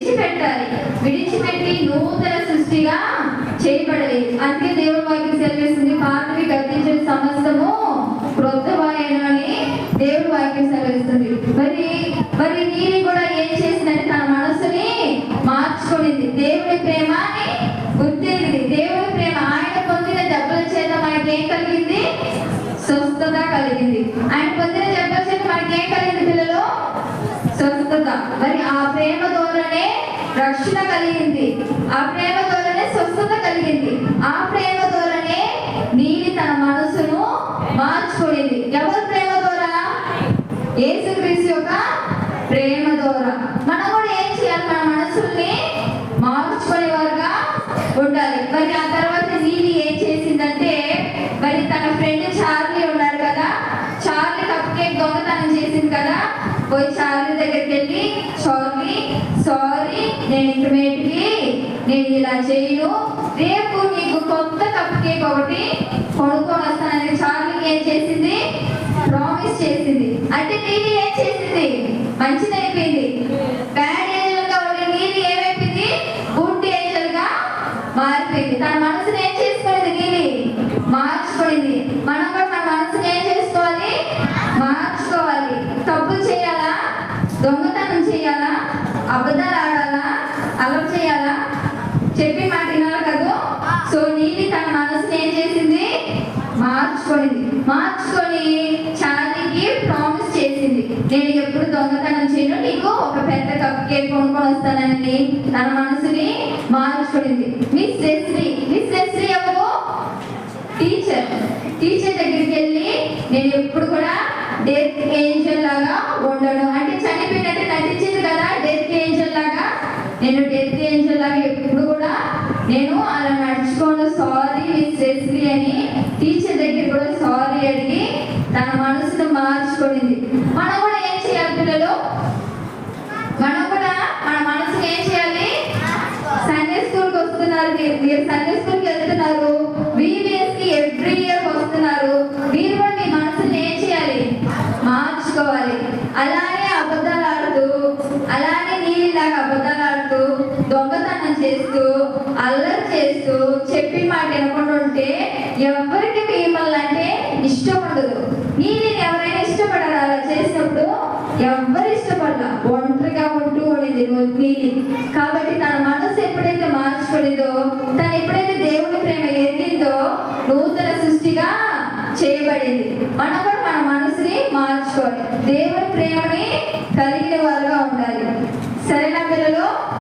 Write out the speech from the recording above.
విడిచిపెట్టాలి. విడిచిపెట్టి నూతన సృష్టిగా చేయబడాలి. అందుకే దేవుని వాక్యం సెలవిస్తుంది, పాతవి గతించిన సమస్తము క్రొత్తవాయను అని దేవుని వాక్యం సెలవిస్తుంది. మరి నీరు కూడా ఏం చేసిందంటే తన మనసుని మార్చుకునింది. దేవుని ప్రేమని గుర్తింది. దేవుని ప్రేమ, ఆయన పొందిన దెబ్బల చేత మనకి ఏం కలిగింది? స్వస్థత కలిగింది. ఆయన పొందిన దెబ్బల చేత మనకి ఏం కలిగింది పిల్లలు? స్వస్థత. మరి ఆ ప్రేమ ద్వారానే రక్షణ కలిగింది. ఆ ప్రేమ ద్వారానే స్వస్థత కలిగింది. ఆ ప్రేమ ద్వారానే నీలి తన మనసును మార్చుకునింది. ఎవరి ప్రేమ ద్వారా? యేసుక్రీస్తు యొక్క ప్రేమ ద్వారా. మనం కూడా ఏం చేయాలి? మన మనసుల్ని మార్చుకునేవారుగా ఉండాలి. మరి ఆ తర్వాత నీలి ఏం చేసిందంటే, మరి తన ఫ్రెండ్ చార్లీ ఉన్నాడు కదా, చార్లీ కప్ కేక్ దొంగతనం చేసింది కదా, పోయి చార్లీ దగ్గరికి వెళ్ళి, చార్లీ సారీ, నేను ఇంటిమేట్కి నేను ఇలా చేయను, రేపు నీకు కొత్త కప్ కేక్ ఒకటి కొనుక్కొని వస్తానని చార్లీకి ఏం చేసింది? ప్రామిస్ చేసింది. అంటే నీలి ఏం చేసింది? మంచిది అయిపోయింది. బ్యాడ్ ఏంజల్ గా ఉండే నీలి ఏమైపోయింది? గుడ్ ఏంజల్ గా మారిపోయింది. తన మనసుని ఏం చేసుకునేది? నీలి మార్చుకునేది. మనం కూడా మన మనసుని ఏం చేసుకోవాలి? మార్చుకోవాలి. తప్పులు చేయాలా? దొంగతనం చేయాలా? అబద్ధాలు ఆడాలా? అలవ చేయాలా? చెప్పి మాట వినాలి కదా. సో నీలి తన మనసుని ఏం చేసింది? మార్చుకొని చార్లీకి ప్రామిస్ చేసింది, నేను ఎప్పుడు దొంగతనం చేయను, నీకు ఒక పెద్ద కప్ కేక్ కొనుక్కొని వస్తానని తన మనసుని మార్చుకునింది. మిస్ లెస్లీ ఎవరు? టీచర్ దగ్గరికి వెళ్ళి, నేను ఎప్పుడు కూడా డెత్ ఏంజల్ లాగా ఉండను, అంటే చనిపోయినట్టు నటించింది కదా డెత్ ఏంజల్ లాగా, నేను డెత్ ఏంజల్ లాగా ఎప్పుడు కూడా నేను అలా నడుచుకోను, సారీ మిస్ లెస్లీ అని టీచర్ దగ్గర కూడా సారీ అడిగి తన మనసును మార్చుకునింది. మనం కూడా ఏం చేయాలి పిల్లలు? మనం కూడా మన మనసుని ఏం చేయాలి? సండే స్కూల్కి వస్తున్నారు, మీరు సండే స్కూల్కి వెళ్తున్నారు, VBSకి ఎవ్రీ ఇయర్ వస్తున్నారు, మీరు కూడా మీ మనసుని ఏం చేయాలి? మార్చుకోవాలి. అలానే అబద్ధాలు ఆడుతూ, అలానే నీళ్ళలాగా అబద్ధాలు ఆడుతూ, దొంగతనం చేస్తూ, అల్లరి చేస్తూ, చెప్పిన మాట వినకుండా ఉంటే ఎవరికి మిమ్మల్ని అంటే ఇష్టం ఉండదు. నీళ్ళని ఎవరైనా ఇష్టపడారు? అలా చేసినప్పుడు ఎవరు ఇష్టపడాల, ఒంటరిగా ఉంటూ ఉండేది నీళ్ళు. కాబట్టి తన మనసు ఎప్పుడైతే మార్చుకునేదో, తను ఎప్పుడైతే దేవుని ప్రేమ ఎరిగిందో, నూతన సృష్టిగా చేయబడింది. మనం కూడా మన మనసుని మార్చుకోవాలి. దేవుని ప్రేమని కలిగిన వారుగా ఉండాలి. సరేనా పిల్లలు?